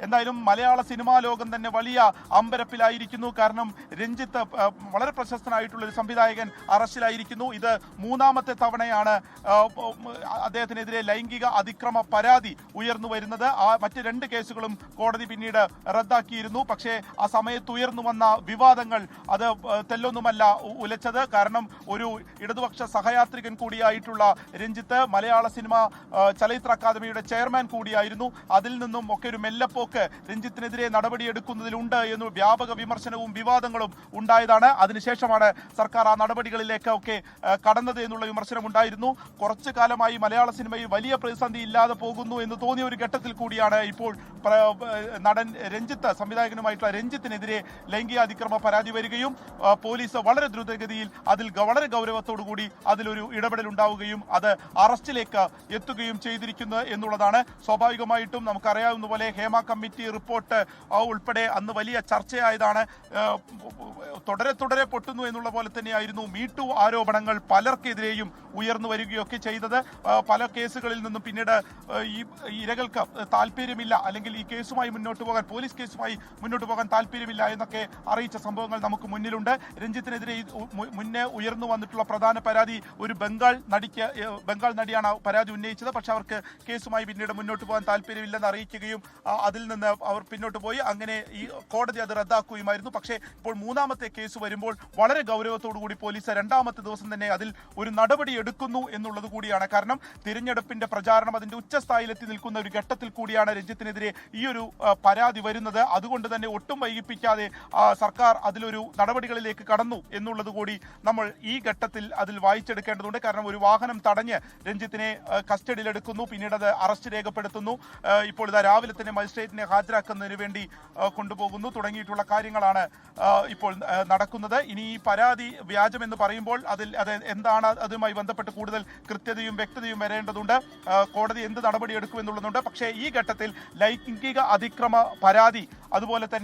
എന്തായാലും മലയാള സിനിമാ ലോകം തന്നെ വലിയ അമ്പരപ്പിലായിരിക്കുന്നു. കാരണം രഞ്ജിത്ത് വളരെ പ്രശസ്തനായിട്ടുള്ള ഒരു സംവിധായകൻ അറസ്റ്റിലായിരിക്കുന്നു. ഇത് മൂന്നാമത്തെ തവണയാണ് അദ്ദേഹത്തിനെതിരെ ലൈംഗിക അതിക്രമ പരാതി ഉയർന്നു വരുന്നത്. മറ്റ് 2 കേസുകളും കോടതി പിന്നീട് റദ്ദാക്കിയിരുന്നു. പക്ഷേ ആ സമയത്ത് ഉയർന്നു വന്ന വിവാദങ്ങൾ അത് തെല്ലൊന്നുമല്ല ഉലച്ചത്. കാരണം ഒരു ഇടതുപക്ഷ സഹയാത്രികൻ കൂടിയായിട്ടുള്ള രഞ്ജിത്ത് മലയാള സിനിമ ചലച്ചിത്ര അക്കാദമിയുടെ ചെയർമാൻ കൂടിയായിരുന്നു. അതിൽ നിന്നും ഒക്കെ ഒരു മെല്ലപ്പോക്ക് രഞ്ജിത്തിനെതിരെ നടപടിയെടുക്കുന്നതിലുണ്ട് എന്ന് വ്യാപക വിമർശനവും വിവാദങ്ങളും ഉണ്ടായതാണ്. അതിനുശേഷമാണ് സർക്കാർ ആ നടപടികളിലേക്ക് ഒക്കെ കടന്നത് എന്നുള്ള വിമർശനം ഉണ്ടായിരുന്നു. കുറച്ചു കാലമായി മലയാള സിനിമയിൽ വലിയ പ്രതിസന്ധി ഇല്ലാതെ പോകുന്നു എന്ന് തോന്നിയ ഒരു ഘട്ടത്തിൽ കൂടിയാണ് ഇപ്പോൾ നടൻ രഞ്ജിത്ത്, സംവിധായകനുമായിട്ടുള്ള രഞ്ജിത്തിനെതിരെ ലൈംഗിക അതിക്രമ പരാതി വരികയും പോലീസ് വളരെ ദ്രുതഗതിയിൽ അതിൽ വളരെ ഗൗരവത്തോടുകൂടി അതിലൊരു ഇടപെടൽ ഉണ്ടാവുകയും അത് അറസ്റ്റിലേക്ക് എത്തുകയും ചെയ്തിരിക്കുന്നു എന്നുള്ളതാണ്. സ്വാഭാവികമായിട്ടും നമുക്കറിയാവുന്ന പോലെ ഹേമ കമ്മിറ്റി റിപ്പോർട്ട് ഉൾപ്പെടെ അന്ന് വലിയ ചർച്ചയായതാണ്. തുടരെ പൊട്ടുന്നു എന്നുള്ള പോലെ തന്നെയായിരുന്നു മീടു ആരോപണങ്ങൾ പലർക്കെതിരെയും ഉയർന്നു വരികയൊക്കെ ചെയ്തത്. പല കേസുകളിൽ നിന്നും പിന്നീട് ഈ ഇരകൾക്ക് താല്പര്യമില്ല, അല്ലെങ്കിൽ ഈ കേസുമായി മുന്നോട്ട് പോകാൻ, പോലീസ് കേസുമായി മുന്നോട്ട് പോകാൻ താല്പര്യമില്ല എന്നൊക്കെ അറിയിച്ച സംഭവങ്ങൾ നമുക്ക് മുന്നിലുണ്ട്. രഞ്ജിത്തിനെതിരെ മുന്നേ ഉയർന്നു വന്നിട്ടുള്ള പ്രധാന പരാതി ഒരു ബംഗാൾ നടിയാണ് പരാതി ഉന്നയിച്ചത്. പക്ഷെ അവർക്ക് കേസുമായി പിന്നീട് മുന്നോട്ട് പോകാൻ താല്പര്യമില്ലെന്ന് അറിയിക്കുകയും അതിൽ നിന്ന് അവർ പിന്നോട്ട് പോയി. അങ്ങനെ ഈ കോടതി അത് റദ്ദാക്കുകയുമായിരുന്നു. പക്ഷേ ഇപ്പോൾ മൂന്നാമത്തെ കേസ് വരുമ്പോൾ വളരെ ഗൗരവത്തോടു കൂടി പോലീസ് 2ാമത്തെ ദിവസം തന്നെ അതിൽ ഒരു നടപടി എടുക്കുന്നു എന്നുള്ളത് കൂടിയാണ്. കാരണം തിരഞ്ഞെടുപ്പിന്റെ പ്രചാരണം അതിന്റെ ഉച്ചസ്ഥായിലെത്തി നിൽക്കുന്ന ഒരു ഘട്ടത്തിൽ കൂടിയാണ് രഞ്ജിത്തിനെതിരെ ഈ ഒരു പരാതി വരുന്നത്. അതുകൊണ്ട് തന്നെ ഒട്ടും വൈകിപ്പിക്കാതെ സർക്കാർ അതിലൊരു നടപടികളിലേക്ക് കടന്നു എന്നുള്ളത് കൂടി നമ്മൾ ഈ ഘട്ടത്തിൽ അതിൽ വായിച്ചെടുക്കേണ്ടതുണ്ട്. കാരണം ഒരു വാഹനം തടഞ്ഞ് രഞ്ജിത്തിനെ കസ്റ്റഡിയിലെടുക്കുന്നു, പിന്നീട് അത് അറസ്റ്റ് രേഖപ്പെടുത്തുന്നു. ഇപ്പോൾ ഇതാ രാവിലെ തന്നെ മജിസ്ട്രേറ്റിനെ ഹാജരാക്കുന്നതിന് വേണ്ടി കൊണ്ടുപോകുന്നു തുടങ്ങിയിട്ടുള്ള കാര്യങ്ങളാണ് ഇപ്പോൾ നടക്കുന്നത്. ഇനി ഈ പരാതി വ്യാജമെന്ന് പറയുമ്പോൾ അത് എന്താണ്, അതുമായി ബന്ധപ്പെട്ട് കൂടുതൽ കൃത്യതയും വ്യക്തതയും വരേണ്ടതുണ്ട്. കോടതി എന്ത് നടപടി എടുക്കുമെന്നുള്ളതുണ്ട്. പക്ഷേ ഈ ഘട്ടത്തിൽ ലൈംഗിക അതിക്രമ പരാതി, അതുപോലെ തന്നെ